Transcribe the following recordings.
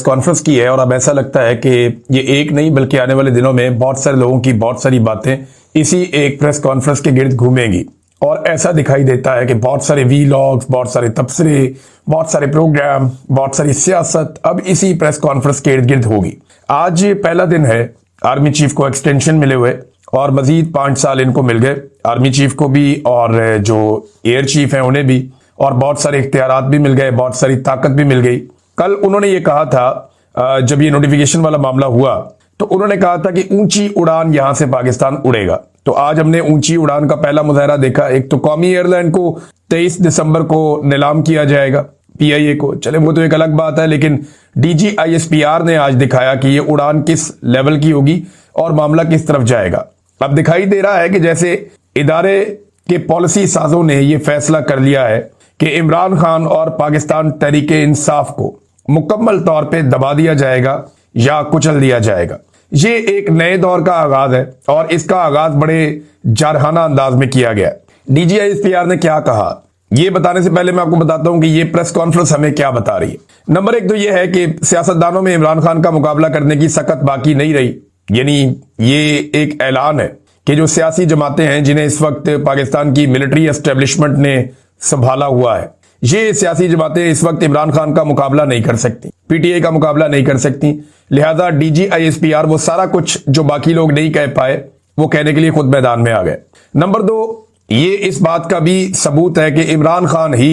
Conference की है और अब ऐसा लगता है कि ये एक नहीं बल्कि आने वाले दिनों में बहुत सारे लोगों की बहुत सारी बातें इसी एक प्रेस कॉन्फ्रेंस के गिर्द घूमेंगी। और ऐसा दिखाई देता है कि बहुत सारे वीलॉग्स, बहुत सारे तबसरे, बहुत सारे प्रोग्राम, बहुत सारी सियासत अब इसी प्रेस कॉन्फ्रेंस के इर्द गिर्द होगी। आज पहला दिन है, आर्मी चीफ को एक्सटेंशन मिले हुए और मजीद 5 साल इनको मिल गए, आर्मी चीफ को भी और जो एयर चीफ हैं उन्हें भी, और बहुत सारे इख्तियारात भी मिल गए, बहुत सारी ताकत भी मिल गई। कल उन्होंने ये कहा था, जब ये नोटिफिकेशन वाला मामला हुआ तो उन्होंने कहा था कि ऊंची उड़ान यहां से पाकिस्तान उड़ेगा। तो आज हमने ऊंची उड़ान का पहला मुजाहरा देखा। एक तो कौमी एयरलाइन को 23 दिसंबर को नीलाम किया जाएगा पीआईए को, चले वो तो एक अलग बात है, लेकिन डीजीआईएसपीआर ने आज दिखाया कि ये उड़ान किस लेवल की होगी और मामला किस तरफ जाएगा। अब दिखाई दे रहा है कि जैसे इदारे के पॉलिसी साजों ने यह फैसला कर लिया है कि इमरान खान और पाकिस्तान तहरीके इंसाफ को मुकम्मल तौर पे दबा दिया जाएगा या कुचल दिया जाएगा। ये एक नए दौर का आगाज है और इसका आगाज बड़े जारहाना अंदाज में किया गया। डीजीआईएसपीआर ने क्या कहा, ये बताने से पहले मैं आपको बताता हूं कि ये प्रेस कॉन्फ्रेंस हमें क्या बता रही है। नंबर 1 तो यह है कि सियासतदानों में इमरान खान का मुकाबला करने की सकत बाकी नहीं रही। यानी ये एक ऐलान है कि जो सियासी जमातें हैं जिन्हें इस वक्त पाकिस्तान की मिलिट्री एस्टेब्लिशमेंट ने संभाला हुआ है, ये सियासी जमातें इस वक्त इमरान खान का मुकाबला नहीं कर सकती, पीटीआई का मुकाबला नहीं कर सकती। लिहाजा डीजीआईएसपीआर वो सारा कुछ जो बाकी लोग नहीं कह पाए वो कहने के लिए खुद मैदान में आ गए। नंबर 2, ये इस बात का भी सबूत है कि इमरान खान ही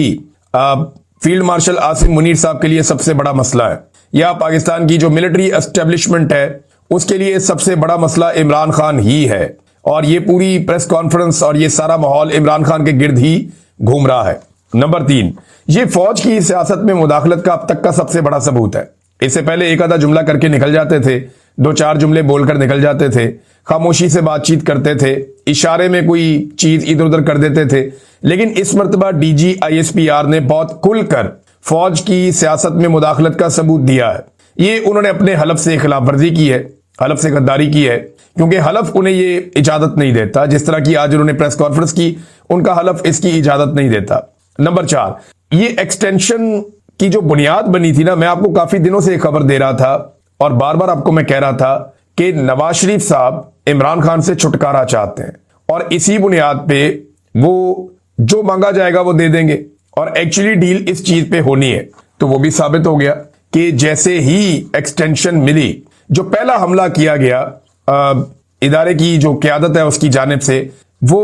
फील्ड मार्शल आसिम मुनीर साहब के लिए सबसे बड़ा मसला है, या पाकिस्तान की जो मिलिट्री एस्टेब्लिशमेंट है उसके लिए सबसे बड़ा मसला इमरान खान ही है। और ये पूरी प्रेस कॉन्फ्रेंस और ये सारा माहौल इमरान खान के गिर्द ही घूम रहा है। नंबर 3, ये फौज की सियासत में मुदाखलत का अब तक का सबसे बड़ा सबूत है। इससे पहले एक आधा जुमला करके निकल जाते थे, 2-4 जुमले बोलकर निकल जाते थे, खामोशी से बातचीत करते थे, इशारे में कोई चीज इधर उधर कर देते थे। लेकिन इस मर्तबा डीजीआईएसपीआर ने बहुत खुलकर फौज की सियासत में मुदाखलत का सबूत दिया है। ये उन्होंने अपने हलफ से खिलाफ वर्जी की है, हलफ से गद्दारी की है, क्योंकि हलफ उन्हें ये इजाजत नहीं देता। जिस तरह की आज उन्होंने प्रेस कॉन्फ्रेंस की, उनका हलफ इसकी इजाजत नहीं देता। नंबर 4, ये एक्सटेंशन की जो बुनियाद बनी थी ना, मैं आपको काफी दिनों से खबर दे रहा था और बार बार आपको मैं कह रहा था कि नवाज शरीफ साहब इमरान खान से छुटकारा चाहते हैं और इसी बुनियाद पे वो जो मांगा जाएगा वो दे देंगे और एक्चुअली डील इस चीज पे होनी है। तो वो भी साबित हो गया कि जैसे ही एक्सटेंशन मिली, जो पहला हमला किया गया इदारे की जो क्यादत है उसकी जानिब से, वो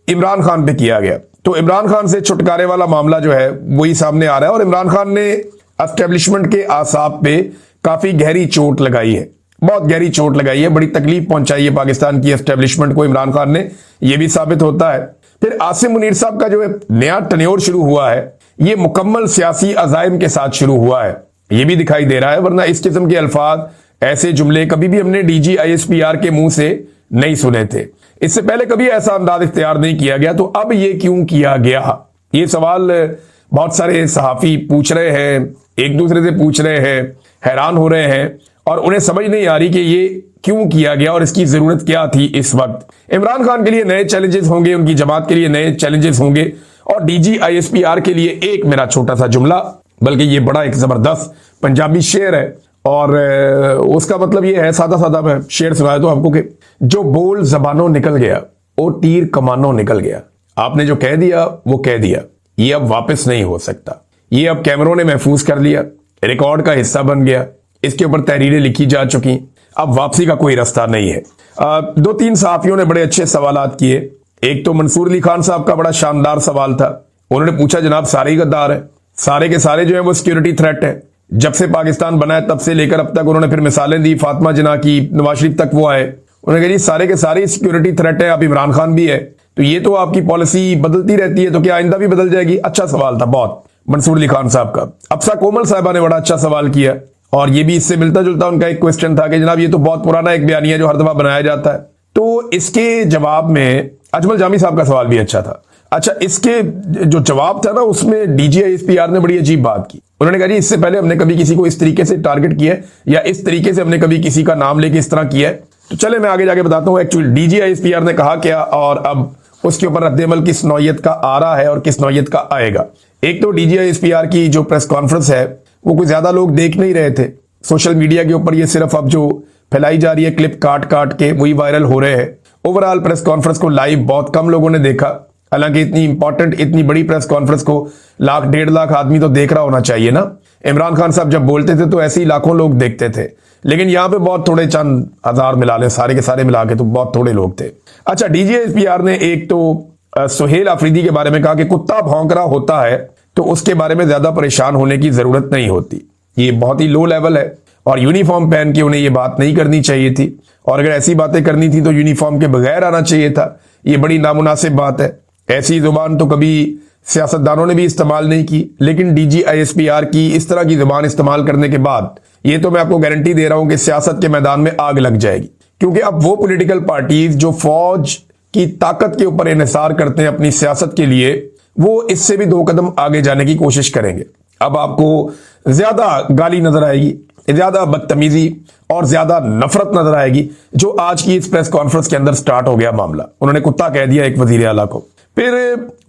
इमरान खान पे किया गया। तो इमरान खान से छुटकारे वाला मामला जो है वही सामने आ रहा है और इमरान खान ने एस्टेब्लिशमेंट के आसाब पे काफी गहरी चोट लगाई है, बहुत गहरी चोट लगाई है, बड़ी तकलीफ पहुंचाई है पाकिस्तान की एस्टेब्लिशमेंट को इमरान खान ने, यह भी साबित होता है। फिर आसिम मुनीर साहब का जो नया टन्योर शुरू हुआ है, ये मुकम्मल सियासी अजाइम के साथ शुरू हुआ है, ये भी दिखाई दे रहा है। वरना इस किस्म के अल्फाज, ऐसे जुमले कभी भी हमने डीजीआईएसपीआर के मुंह से नहीं सुने थे। इससे पहले कभी ऐसा अंदाज इख्तियार नहीं किया गया, तो अब ये क्यों किया गया, ये सवाल बहुत सारे सहाफी पूछ रहे हैं, एक दूसरे से पूछ रहे हैं, हैरान हो रहे हैं और उन्हें समझ नहीं आ रही कि ये क्यों किया गया और इसकी जरूरत क्या थी। इस वक्त इमरान खान के लिए नए चैलेंजेस होंगे, उनकी जमात के लिए नए चैलेंजेस होंगे और डीजीआईएसपीआर के लिए एक मेरा छोटा सा जुमला, बल्कि ये बड़ा एक जबरदस्त पंजाबी शेर है और उसका मतलब ये है, सादा सादा मैं शेर सुनाया तो आपको, कि जो बोल जबानों निकल गया वो तीर कमानों निकल गया। आपने जो कह दिया वो कह दिया, ये अब वापस नहीं हो सकता, ये अब कैमरों ने महफूज कर लिया, रिकॉर्ड का हिस्सा बन गया, इसके ऊपर तहरीरें लिखी जा चुकी, अब वापसी का कोई रास्ता नहीं है। 2-3 सहाफियों ने बड़े अच्छे सवालात किए। एक तो मंसूर अली खान साहब का बड़ा शानदार सवाल था, उन्होंने पूछा जनाब सारे ही गद्दार है, सारे के सारे जो है वो सिक्योरिटी थ्रेट है, जब से पाकिस्तान बना है तब से लेकर अब तक। उन्होंने फिर मिसालें दी, फातिमा जिन्ना की, नवाज शरीफ तक वो आए, उन्होंने कहा जी सारे के सारे सिक्योरिटी थ्रेट है, अब इमरान खान भी है, तो ये तो आपकी पॉलिसी बदलती रहती है, तो क्या आइंदा भी बदल जाएगी। अच्छा सवाल था बहुत मंसूर अली खान साहब का। अफसा कोमल साहबा ने बड़ा अच्छा सवाल किया और ये भी इससे मिलता जुलता उनका एक क्वेश्चन था कि जनाब ये तो बहुत पुराना एक बयानिया जो हर दफा बनाया जाता है। तो इसके जवाब में अजमल जामी साहब का सवाल भी अच्छा था। अच्छा, इसके जो जवाब था ना उसमें डीजीआईएसपीआर ने बड़ी अजीब बात की। उन्होंने कहा जी इससे पहले हमने कभी किसी को इस तरीके से टारगेट किया है या इस तरीके से हमने कभी किसी का नाम लेके इस तरह किया है। तो चले मैं आगे जाके बताता हूं एक्चुअली डीजीआईएसपीआर ने कहा क्या और अब उसके ऊपर रद्देमल किस नौयत का आ रहा है और किस नौयत का आएगा। एक तो डीजीआईएसपीआर की जो प्रेस कॉन्फ्रेंस है वो कोई ज्यादा लोग देख नहीं रहे थे, सोशल मीडिया के ऊपर ये सिर्फ अब जो फैलाई जा रही है क्लिप काट काट के वही वायरल हो रहे हैं। ओवरऑल प्रेस कॉन्फ्रेंस को लाइव बहुत कम लोगों ने देखा, हालांकि इतनी इंपॉर्टेंट इतनी बड़ी प्रेस कॉन्फ्रेंस को 1,00,000-1,50,000 आदमी तो देख रहा होना चाहिए ना। इमरान खान साहब जब बोलते थे तो ऐसे ही लाखों लोग देखते थे, लेकिन यहां पे बहुत थोड़े चंद हजार मिला ले, सारे के सारे मिला के तो बहुत थोड़े लोग थे। अच्छा, DGISPR ने एक तो सुहेल आफरीदी के बारे में कहा कि कुत्ता भौंक रहा होता है तो उसके बारे में ज्यादा परेशान होने की जरूरत नहीं होती, ये बहुत ही लो लेवल है और यूनिफॉर्म पहन के उन्हें ये बात नहीं करनी चाहिए थी, और अगर ऐसी बातें करनी थी तो यूनिफॉर्म के बगैर आना चाहिए था। ये बड़ी नामुनासिब बात है, ऐसी जुबान तो कभी सियासतदानों ने भी इस्तेमाल नहीं की, लेकिन DGISPR की इस तरह की जुबान इस्तेमाल करने के बाद ये तो मैं आपको गारंटी दे रहा हूं कि सियासत के मैदान में आग लग जाएगी, क्योंकि अब वो पॉलिटिकल पार्टीज जो फौज की ताकत के ऊपर इन्हिसार करते हैं अपनी सियासत के लिए, वो इससे भी 2 कदम आगे जाने की कोशिश करेंगे। अब आपको ज्यादा गाली नजर आएगी, ज्यादा बदतमीजी और ज्यादा नफरत नजर आएगी, जो आज की इस प्रेस कॉन्फ्रेंस के अंदर स्टार्ट हो गया मामला। उन्होंने कुत्ता कह दिया एक वजीर आला को। फिर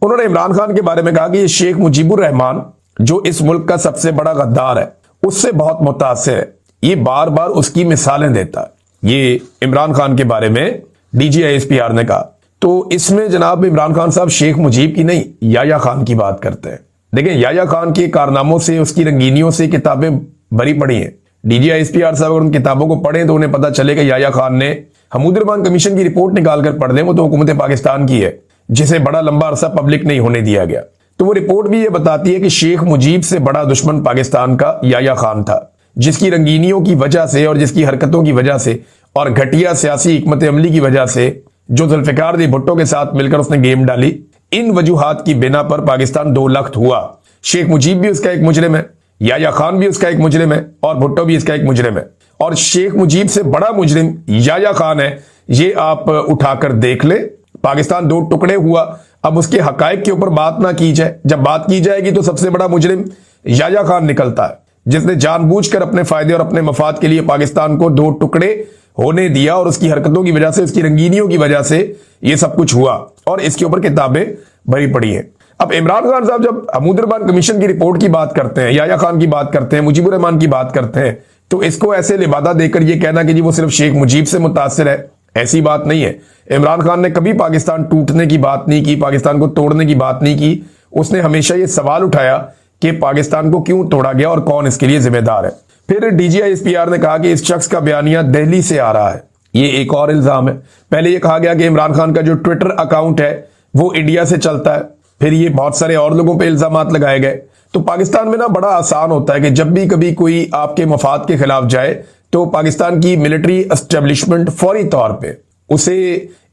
उन्होंने इमरान खान के बारे में कहा कि ये शेख मुजीबुर रहमान जो इस मुल्क का सबसे बड़ा गद्दार है उससे बहुत मुतासिर है, ये बार बार उसकी मिसालें देता है। ये इमरान खान के बारे में DGISPR ने कहा। तो इसमें जनाब इमरान खान साहब शेख मुजीब की नहीं, याया खान की बात करते हैं। देखिए, याया खान के कारनामों से, उसकी रंगीनियों से किताबें भरी पड़ी हैं। DGISPR साहब अगर उन किताबों को पढ़ें तो उन्हें पता चलेगा याया खान ने हमूदुर कमीशन की रिपोर्ट निकाल कर पढ़ दें, वो तो हुकूमत पाकिस्तान की है जिसे बड़ा लंबा अरसा पब्लिक नहीं होने दिया गया। तो वो रिपोर्ट भी ये बताती है कि शेख मुजीब से बड़ा दुश्मन पाकिस्तान का याया खान था, जिसकी रंगीनियों की वजह से और जिसकी हरकतों की वजह से और घटिया सियासी हिकमत अमली की वजह से जो जुल्फिकार भुट्टो के साथ मिलकर उसने गेम डाली, इन वजूहात की बिना पर पाकिस्तान 2 लख्त हुआ। शेख मुजीब भी उसका एक मुजरिम है, याया खान भी उसका एक मुजरिम है और भुट्टो भी इसका एक मुजरिम है, और शेख मुजीब से बड़ा मुजरिम याया खान है। ये आप उठाकर देख ले। पाकिस्तान 2 टुकड़े हुआ, अब उसके हकायक के ऊपर बात ना की जाए। जब बात की जाएगी तो सबसे बड़ा मुजरिम याया खान निकलता है, जिसने जानबूझकर अपने फायदे और अपने मफाद के लिए पाकिस्तान को 2 टुकड़े होने दिया, और उसकी हरकतों की वजह से, उसकी रंगीनियों की वजह से ये सब कुछ हुआ, और इसके ऊपर किताबें भरी पड़ी हैं। अब इमरान खान साहब जब हमूदुर कमीशन की रिपोर्ट की बात करते हैं, याया खान की बात करते हैं, मुजीबुर रहमान की बात करते हैं, तो इसको ऐसे लिबादा देकर ये कहना कि जी वो सिर्फ शेख मुजीब से मुतासिर है, ऐसी बात नहीं है। इमरान खान ने कभी पाकिस्तान टूटने की बात नहीं की, पाकिस्तान को तोड़ने की बात नहीं की। उसने हमेशा ये सवाल उठाया कि पाकिस्तान को क्यों तोड़ा गया और कौन इसके लिए जिम्मेदार है। फिर DGISPR ने कहा कि इस शख्स का बयानिया दिल्ली से आ रहा है, ये एक और इल्जाम है। पहले ये कहा गया कि इमरान खान का जो ट्विटर अकाउंट है वो इंडिया से चलता है, फिर ये बहुत सारे और लोगों पे इल्जामात लगाए गए। तो पाकिस्तान में ना बड़ा आसान होता है कि जब भी कभी कोई आपके मफाद के खिलाफ जाए तो पाकिस्तान की मिलिट्री एस्टेब्लिशमेंट फौरी तौर पे उसे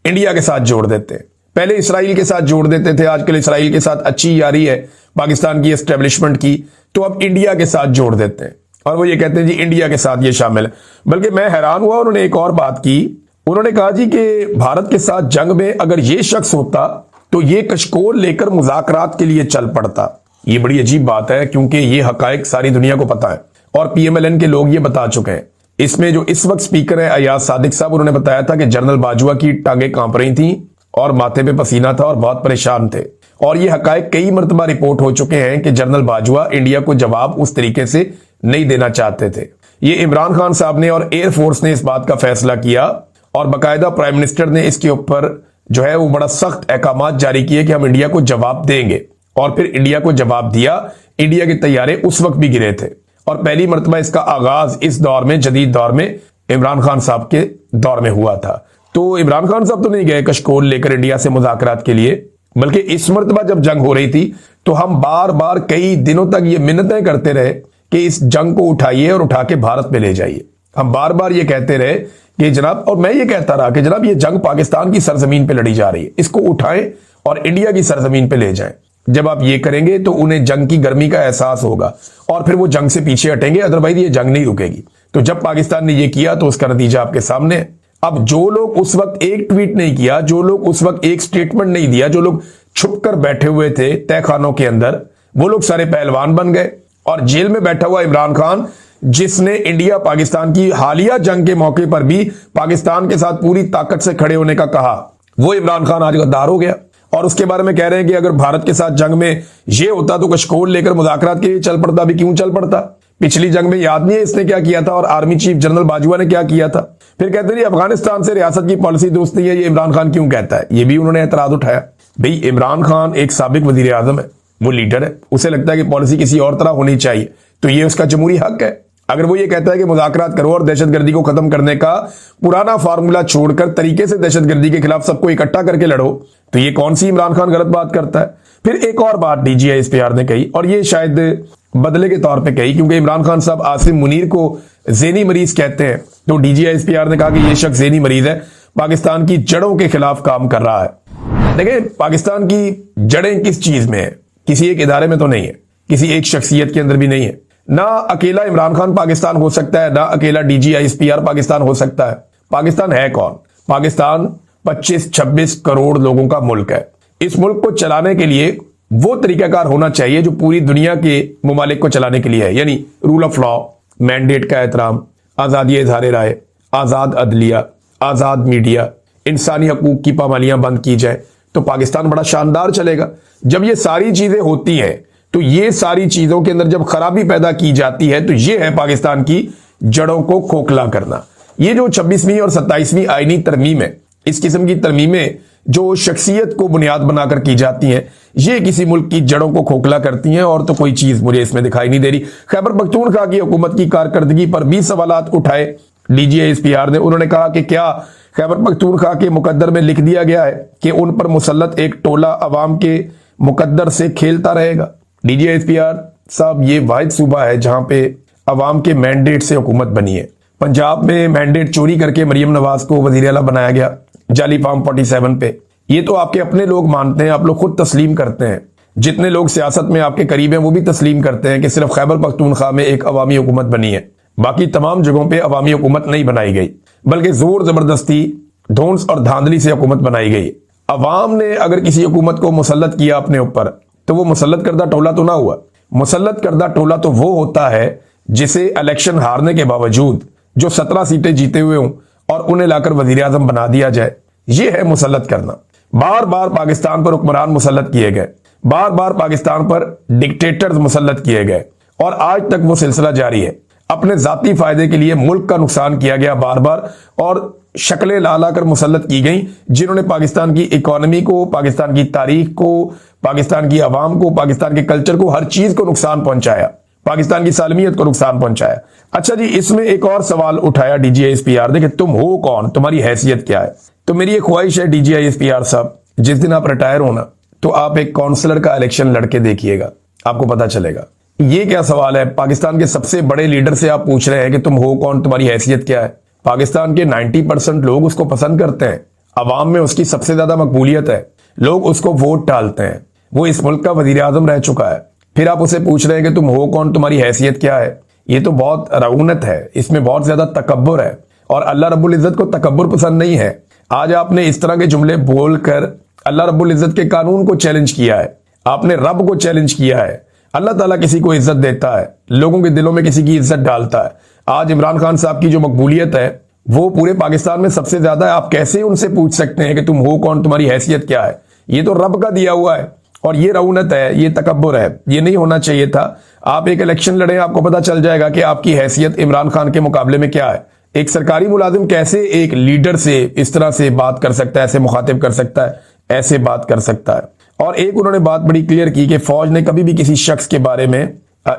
इंडिया के साथ जोड़ देते हैं। पहले इसराइल के साथ जोड़ देते थे, आजकल इसराइल के साथ अच्छी यारी है पाकिस्तान की एस्टेब्लिशमेंट की, तो अब इंडिया के साथ जोड़ देते हैं और वो ये कहते हैं जी इंडिया के साथ ये शामिल है। बल्कि मैं हैरान हुआ, उन्होंने एक और बात की, उन्होंने कहा जी कि भारत के साथ जंग में अगर ये शख्स होता तो ये कशकोल लेकर मुज़ाकरात के लिए चल पड़ता। ये बड़ी अजीब बात है, क्योंकि ये हकायक सारी दुनिया को पता है और PMLN के लोग ये बता चुके हैं। इसमें जो इस वक्त स्पीकर है अयाज सादिक साहब, उन्होंने बताया था कि जनरल बाजवा की टांगें कांप रही थी और माथे पे पसीना था और बहुत परेशान थे, और ये हकायक कई मरतबा रिपोर्ट हो चुके हैं कि जनरल बाजवा इंडिया को जवाब उस तरीके से नहीं देना चाहते थे। ये इमरान खान साहब ने और एयरफोर्स ने इस बात का फैसला किया और बाकायदा प्राइम मिनिस्टर ने इसके ऊपर जो है वो बड़ा सख्त अहकामात जारी किए कि हम इंडिया को जवाब देंगे, और फिर इंडिया को जवाब दिया। इंडिया के तैयारे उस वक्त भी गिरे थे और पहली मरतबा इसका आगाज इस दौर में, जदीद दौर में, इमरान खान साहब के दौर में हुआ था। तो इमरान खान साहब तो नहीं गए कशकोल लेकर इंडिया से मुज़ाकरात के लिए, बल्कि इस मरतबा जब जंग हो रही थी तो हम बार बार कई दिनों तक ये मिन्नतें करते रहे कि इस जंग को उठाइए और उठा के भारत में ले जाइए। हम बार बार ये कहते रहे कि जनाब, और मैं ये कहता रहा कि जनाब ये जंग पाकिस्तान की सरजमीन पे लड़ी जा रही है, इसको उठाएं और इंडिया की सरजमीन पे ले जाएं। जब आप ये करेंगे तो उन्हें जंग की गर्मी का एहसास होगा और फिर वो जंग से पीछे हटेंगे, अदरवाइज ये जंग नहीं रुकेगी। तो जब पाकिस्तान ने ये किया तो उसका नतीजा आपके सामने है। अब जो लोग उस वक्त एक ट्वीट नहीं किया, जो लोग उस वक्त एक स्टेटमेंट नहीं दिया, जो लोग छुप कर बैठे हुए थे तहखानों के अंदर, वो लोग सारे पहलवान बन गए। और जेल में बैठा हुआ इमरान खान, जिसने इंडिया पाकिस्तान की हालिया जंग के मौके पर भी पाकिस्तान के साथ पूरी ताकत से खड़े होने का कहा, वो इमरान खान आज गद्दार हो गया। और उसके बारे में कह रहे हैं कि अगर भारत के साथ जंग में ये होता तो कशकोल लेकर मुज़ाकरात के लिए चल पड़ता। भी क्यों चल पड़ता? पिछली जंग में याद नहीं है इसने क्या किया था और आर्मी चीफ जनरल बाजवा ने क्या किया था। फिर कहते हैं अफगानिस्तान से रियासत की पॉलिसी दुरुस्त नहीं है, ये इमरान खान क्यों कहता है, ये भी उन्होंने एतराज उठाया। भाई इमरान खान एक साबिक वजीर आजम है, वो लीडर है, उसे लगता है कि पॉलिसी किसी और तरह होनी चाहिए, तो ये उसका जमहूरी हक है। अगर वो ये कहता है कि मुज़ाकरात करो और दहशतगर्दी को खत्म करने का पुराना फार्मूला छोड़कर तरीके से दहशतगर्दी के खिलाफ सबको इकट्ठा करके लड़ो, तो ये कौन सी इमरान खान गलत बात करता है। फिर एक और बात DGISPR ने कही, और ये शायद बदले के तौर पे कही, क्योंकि इमरान खान साहब आसिम मुनीर को ज़ेनी मरीज कहते हैं, तो DGISPR ने कहा कि ये शख्स ज़ेनी मरीज है, पाकिस्तान की जड़ों के खिलाफ काम कर रहा है। देखिए पाकिस्तान की जड़ें किस चीज में है, किसी एक इदारे में तो नहीं है, किसी एक शख्सियत के अंदर भी नहीं है। ना अकेला इमरान खान पाकिस्तान हो सकता है, ना अकेला DGISPR पाकिस्तान हो सकता है। पाकिस्तान है कौन? पाकिस्तान 25-26 करोड़ लोगों का मुल्क है। इस मुल्क को चलाने के लिए वो तरीकाकार होना चाहिए जो पूरी दुनिया के मुमालिक को चलाने के लिए है, यानी रूल ऑफ लॉ, मैंडेट का एहतराम, आजादी इज़हार राय, आजाद अदलिया, आजाद मीडिया, इंसानी हकूक की पामालियां बंद की जाए, तो पाकिस्तान बड़ा शानदार चलेगा। जब ये सारी चीजें होती हैं, तो ये सारी चीजों के अंदर जब खराबी पैदा की जाती है, तो ये है पाकिस्तान की जड़ों को खोखला करना। ये जो 26वीं और 27वीं आईनी तरमीम है, इस किस्म की तरमीमें जो शख्सियत को बुनियाद बनाकर की जाती हैं, ये किसी मुल्क की जड़ों को खोखला करती हैं, और तो कोई चीज मुझे इसमें दिखाई नहीं दे रही। खैबर पख्तूनख्वा की हुकूमत की कारकर्दगी पर भी सवालात उठाए DGISPR ने। उन्होंने कहा कि क्या खैबर पख्तूनख्वा के मुकद्दर में लिख दिया गया है कि उन पर मुसल्लत एक टोला अवाम के मुकद्दर से खेलता रहेगा। DGISPR साहब, ये वाहिद सूबा है जहां पे अवाम के मैंडेट से हुकूमत बनी है। पंजाब में मैंडेट चोरी करके मरियम नवाज को वजीर आला बनाया गया, जाली फार्म 47 पे। ये तो आपके अपने लोग मानते हैं, आप लोग खुद तस्लीम करते हैं। जितने लोग सियासत में आपके करीब हैं वो भी तस्लीम करते हैं कि सिर्फ खैबर पख्तूनख्वा में एक अवामी हुकूमत बनी है, बाकी तमाम जगहों पे अवामी हुकूमत नहीं बनाई गई, बल्कि जोर जबरदस्ती, धौंस और धांधली से हुकूमत बनाई गई। अवाम ने अगर किसी हुकूमत को मुसल्लत किया अपने ऊपर, तो वो मुसल्लत करदा टोला तो ना हुआ। मुसल्लत करदा टोला तो वो होता है जिसे इलेक्शन हारने के बावजूद जो 17 सीटें जीते हुए हों और उन्हें लाकर वजीर आजम बना दिया जाए, ये है मुसल्लत करना। बार बार पाकिस्तान पर हुक्मरान मुसल्लत किए गए, बार बार पाकिस्तान पर डिक्टेटर्स मुसल्लत किए गए, और आज तक वो सिलसिला जारी है। अपने जाती फायदे के लिए मुल्क का नुकसान किया गया बार बार, और शक्लें ला ला कर मुसल्लत की गई जिन्होंने पाकिस्तान की इकोनॉमी को, पाकिस्तान की तारीख को, पाकिस्तान की आवाम को, पाकिस्तान के कल्चर को, हर चीज को नुकसान पहुंचाया, पाकिस्तान की सालमियत को नुकसान पहुंचाया। अच्छा जी, इसमें एक और सवाल उठाया DGISPR ने कि तुम हो कौन, तुम्हारी हैसियत क्या है। तो मेरी एक ख्वाहिश है DGISPR साहब, जिस दिन आप रिटायर होना तो आप एक काउंसलर का इलेक्शन लड़के देखिएगा, आपको पता चलेगा। ये क्या सवाल है, पाकिस्तान के सबसे बड़े लीडर से आप पूछ रहे हैं कि तुम हो कौन, तुम्हारी हैसियत क्या है। पाकिस्तान के 90% लोग उसको पसंद करते हैं, अवाम में उसकी सबसे ज्यादा मकबूलियत है, लोग उसको वोट डालते हैं, वो इस मुल्क का वजीर आजम रह चुका है। फिर आप उसे पूछ रहे हैं कि तुम हो कौन, तुम्हारी हैसियत क्या है। ये तो बहुत रऊनत है, इसमें बहुत ज्यादा तकब्बुर है, और अल्लाह रब्बुल इज्जत को तकब्बुर पसंद नहीं है। आज आपने इस तरह के जुमले बोलकर अल्लाह रब्बुल इज्जत के कानून को चैलेंज किया है, आपने रब को चैलेंज किया है। अल्लाह ताला किसी को इज्जत देता है, लोगों के दिलों में किसी की इज्जत डालता है। आज इमरान खान साहब की जो मकबूलियत है वो पूरे पाकिस्तान में सबसे ज्यादा है। आप कैसे उनसे पूछ सकते हैं कि तुम हो कौन, तुम्हारी हैसियत क्या है। ये तो रब का दिया हुआ है, और ये रऊनत है, ये तकब्बुर है, ये नहीं होना चाहिए था। आप एक इलेक्शन लड़े, आपको पता चल जाएगा कि आपकी हैसियत इमरान खान के मुकाबले में क्या है। एक सरकारी मुलाजिम कैसे एक लीडर से इस तरह से बात कर सकता है, ऐसे मुखातिब कर सकता है, ऐसे बात कर सकता है। और एक उन्होंने बात बड़ी क्लियर की कि फौज ने कभी भी किसी शख्स के बारे में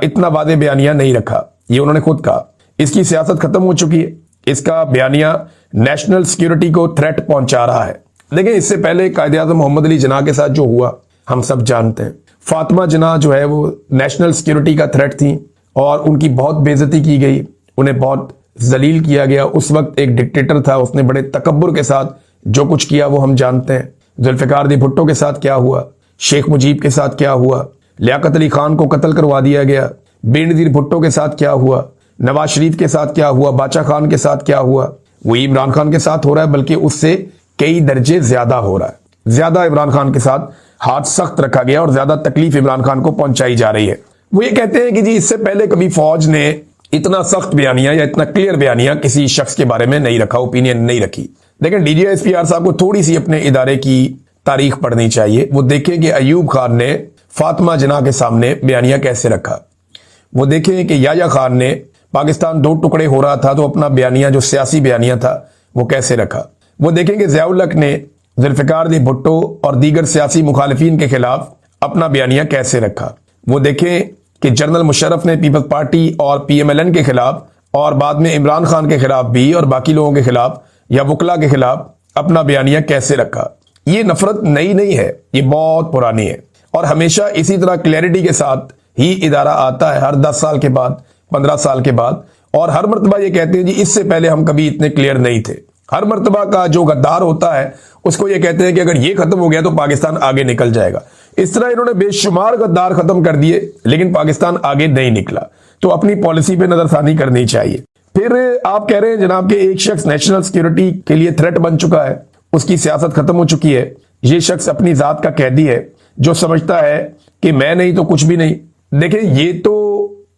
इतना वादे बयानिया नहीं रखा, ये उन्होंने खुद कहा। इसकी सियासत खत्म हो चुकी है, इसका बयानिया नेशनल सिक्योरिटी को थ्रेट पहुंचा रहा है। देखिए, इससे पहले कायदे आज़म मोहम्मद अली जिन्ना के साथ जो हुआ हम सब जानते हैं। फातिमा जिन्ना जो है वो नेशनल सिक्योरिटी का थ्रेट थी, और उनकी बहुत बेइज्जती की गई, उन्हें बहुत जलील किया गया। उस वक्त एक डिक्टेटर था, उसने बड़े तकब्बुर के साथ जो कुछ किया वो हम जानते हैं। जुल्फ़िकार दी भुट्टो के साथ क्या हुआ, शेख मुजीब के साथ क्या हुआ, लियाकत अली खान को कत्ल करवा दिया गया, बेनज़ीर भुट्टो के साथ क्या हुआ, नवाज शरीफ के साथ क्या हुआ, बादशाह खान के साथ क्या हुआ। वही इमरान खान के साथ हो रहा है, बल्कि उससे कई दर्जे ज्यादा हो रहा है। ज्यादा इमरान खान के साथ हाथ सख्त रखा गया और ज्यादा तकलीफ इमरान खान को पहुंचाई जा रही है। वो ये कहते हैं कि जी इससे पहले कभी फौज ने इतना सख्त बयानिया या इतना क्लियर बयानिया किसी शख्स के बारे में नहीं रखा, ओपिनियन नहीं रखी। लेकिन DGISPR साहब को थोड़ी सी अपने इदारे की तारीख पढ़नी चाहिए। वो देखें कि अयूब खान ने फातिमा जिन्ना के सामने बयानिया कैसे रखा। वो देखें कि याह्या खान ने पाकिस्तान दो टुकड़े हो रहा था तो अपना बयानिया जो सियासी बयानिया था वो कैसे रखा। वो देखें कि ज़ियाउल हक ने जुल्फ़िकार अली भुट्टो और दीगर सियासी मुखालिफिन के खिलाफ अपना बयानिया कैसे रखा। वो देखें कि जनरल मुशर्रफ ने पीपल्स पार्टी और PMLN के खिलाफ और बाद में इमरान खान के खिलाफ भी और बाकी लोगों के खिलाफ या वकला के खिलाफ अपना बयानिया कैसे रखा। ये नफरत नई नहीं है, ये बहुत पुरानी है और हमेशा इसी तरह क्लैरिटी के साथ ही इदारा आता है, हर 10 साल के बाद, 15 साल के बाद, और हर मर्तबा ये कहते हैं जी इससे पहले हम कभी इतने क्लियर नहीं थे। हर मर्तबा का जो गद्दार होता है उसको ये कहते हैं कि अगर ये खत्म हो गया तो पाकिस्तान आगे निकल जाएगा। इस तरह इन्होंने बेशुमार गद्दार खत्म कर दिए लेकिन पाकिस्तान आगे नहीं निकला। तो अपनी पॉलिसी पे नजरसानी करनी चाहिए। फिर आप कह रहे हैं जनाब कि एक शख्स नेशनल सिक्योरिटी के लिए थ्रेट बन चुका है, उसकी सियासत खत्म हो चुकी है। ये शख्स अपनी जात का कैदी है जो समझता है कि मैं नहीं तो कुछ भी नहीं। देखिए, ये तो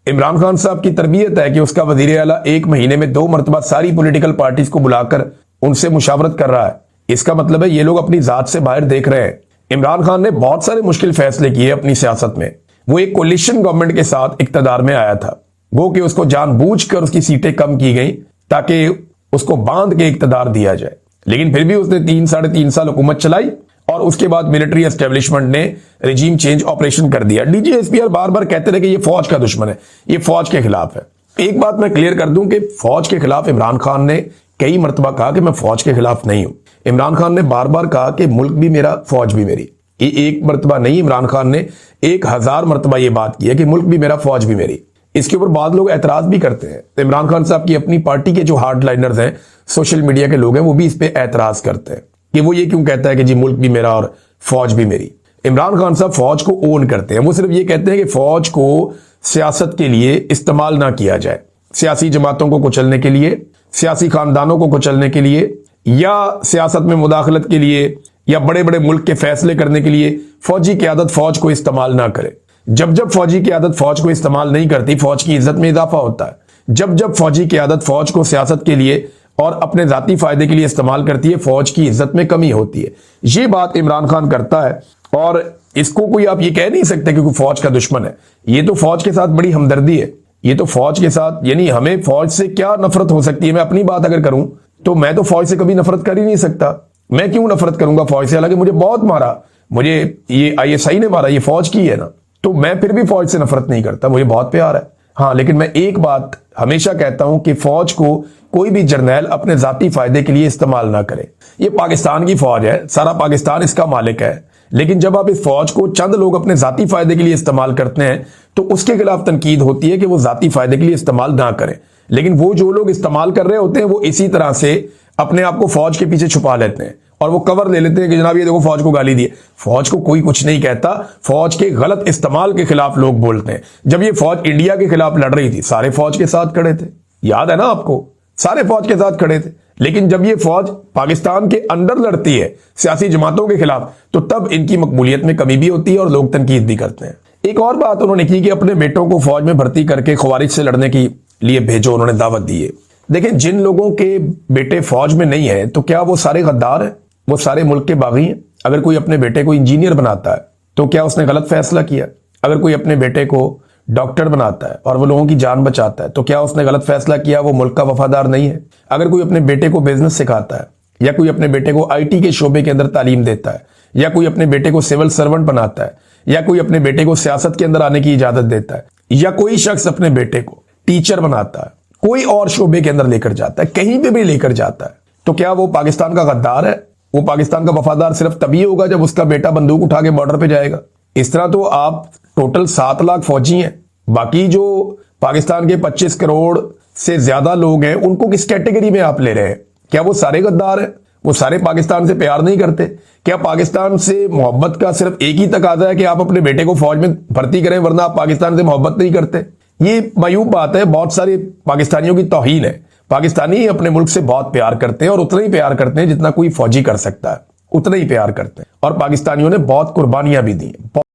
इमरान खान साहब की तरबियत है कि उसका वजीर आला 1 महीने में 2 मरतबा सारी पॉलिटिकल पार्टीज को बुलाकर उनसे मुशावरत कर रहा है। इसका मतलब है ये लोग अपनी जात से बाहर देख रहे हैं। इमरान खान ने बहुत सारे मुश्किल फैसले किए अपनी सियासत में। वो एक कोलिशन गवर्नमेंट के साथ इक्तदार में आया था, वो कि उसको जानबूझकर उसकी सीटें कम की गई ताकि उसको बांध के इक्तदार दिया जाए, लेकिन फिर भी उसने 3-3.5 साल हुकूमत चलाई और उसके बाद मिलिट्री एस्टेब्लिशमेंट ने रिजीम चेंज ऑपरेशन कर दिया। DGSPR बार बार कहते रहे कि ये फौज का दुश्मन है, ये फौज के खिलाफ है। एक बात मैं क्लियर कर दूं कि फौज के खिलाफ इमरान खान ने कई मरतबा कहा कि मैं फौज के खिलाफ नहीं हूं। इमरान खान ने बार बार कहा कि मुल्क भी मेरा, फौज भी मेरी। ये एक मरतबा नहीं, इमरान खान ने 1000 मरतबा ये बात की है कि मुल्क भी मेरा, फौज भी मेरी। इसके ऊपर बाद लोग एतराज भी करते हैं। तो इमरान खान साहब की अपनी पार्टी के जो हार्ड लाइनर्स हैं, सोशल मीडिया के लोग हैं, वो भी इस पे एतराज करते हैं कि वो ये क्यों कहता है कि जी मुल्क भी मेरा और फौज भी मेरी। इमरान खान साहब फौज को ओन करते हैं। वो सिर्फ ये कहते हैं कि फौज को सियासत के लिए इस्तेमाल ना किया जाए, सियासी जमातों को कुचलने के लिए, सियासी खानदानों को कुचलने के लिए, या सियासत में मुदाखलत के लिए, या बड़े बड़े मुल्क के फैसले करने के लिए फौजी क़यादत फौज को इस्तेमाल ना करे। जब जब फौजी क़यादत फौज को इस्तेमाल नहीं करती, फौज की इज्जत में इजाफा होता है। जब जब फौजी क़यादत फौज को सियासत के लिए और अपने जाती फायदे के लिए इस्तेमाल करती है, फौज की इज्जत में कमी होती है। ये बात इमरान खान करता है और इसको कोई आप ये कह नहीं सकते कि कोई फौज का दुश्मन है। ये तो फौज के साथ बड़ी हमदर्दी है। ये तो फौज के साथ, यानी हमें फौज से क्या नफरत हो सकती है। मैं अपनी बात अगर करूं तो मैं तो फौज से कभी नफरत कर ही नहीं सकता। मैं क्यों नफरत करूंगा फौज से? हालांकि मुझे बहुत मारा, मुझे ये ISI ने मारा, ये फौज की है ना, तो मैं फिर भी फौज से नफरत नहीं करता, मुझे बहुत प्यार है। हाँ, लेकिन मैं एक बात हमेशा कहता हूं कि फौज को कोई भी जर्नैल अपने जाती फायदे के लिए इस्तेमाल ना करे। ये पाकिस्तान की फौज है, सारा पाकिस्तान इसका मालिक है, लेकिन जब आप इस फौज को चंद लोग अपने जाती फायदे के लिए इस्तेमाल करते हैं तो उसके खिलाफ तनकीद होती है कि वो जाती फायदे के लिए इस्तेमाल ना करें। लेकिन वो जो लोग इस्तेमाल कर रहे होते हैं वो इसी तरह से अपने आप को फौज के पीछे छुपा लेते हैं और वो कवर ले लेते हैं कि जनाब ये देखो फौज को गाली दी। फौज को कोई कुछ नहीं कहता, फौज के गलत इस्तेमाल के खिलाफ लोग बोलते हैं। जब ये फौज इंडिया के खिलाफ लड़ रही थी, सारे फौज के साथ खड़े थे, याद है ना आपको, सारे फौज के साथ खड़े थे। लेकिन जब ये फौज पाकिस्तान के अंदर लड़ती है सियासी जमातों के खिलाफ, तो तब इनकी मकबूलियत में कमी भी होती है और लोग तनकीद भी करते हैं। एक और बात उन्होंने की कि अपने बेटों को फौज में भर्ती करके खवारिज से लड़ने के लिए भेजो, उन्होंने दावत दी है। देखें, जिन लोगों के बेटे फौज में नहीं है तो क्या वो सारे गद्दार हैं? वो सारे मुल्क के बागी हैं? अगर कोई अपने बेटे को इंजीनियर बनाता है तो क्या उसने गलत फैसला किया? अगर कोई अपने बेटे को डॉक्टर बनाता है और वो लोगों की जान बचाता है तो क्या उसने गलत फैसला किया? वो मुल्क का वफादार नहीं है? अगर कोई अपने बेटे को बिजनेस सिखाता है, या कोई अपने बेटे को IT के शोबे के अंदर तालीम देता है, या कोई अपने बेटे को सिविल सर्वेंट बनाता है, या कोई अपने बेटे को सियासत के अंदर आने की इजाजत देता है, या कोई शख्स अपने बेटे को टीचर बनाता है, कोई और शोबे के अंदर लेकर जाता है, कहीं पे भी लेकर जाता है, तो क्या वो पाकिस्तान का गद्दार है? वो पाकिस्तान का वफादार सिर्फ तभी होगा जब उसका बेटा बंदूक उठा के बॉर्डर पे जाएगा। इस तरह तो आप टोटल 7 लाख फौजी हैं, बाकी जो पाकिस्तान के 25 करोड़ से ज्यादा लोग हैं उनको किस कैटेगरी में आप ले रहे हैं? क्या वो सारे गद्दार हैं? वो सारे पाकिस्तान से प्यार नहीं करते? क्या पाकिस्तान से मोहब्बत का सिर्फ एक ही तकाजा है कि आप अपने बेटे को फौज में भर्ती करें, वरना आप पाकिस्तान से मोहब्बत नहीं करते? ये मायूब बात है, बहुत सारे पाकिस्तानियों की तौहीन है। पाकिस्तानी अपने मुल्क से बहुत प्यार करते हैं और उतना ही प्यार करते हैं जितना कोई फौजी कर सकता है, उतना ही प्यार करते हैं। और पाकिस्तानियों ने बहुत कुर्बानियां भी दी हैं।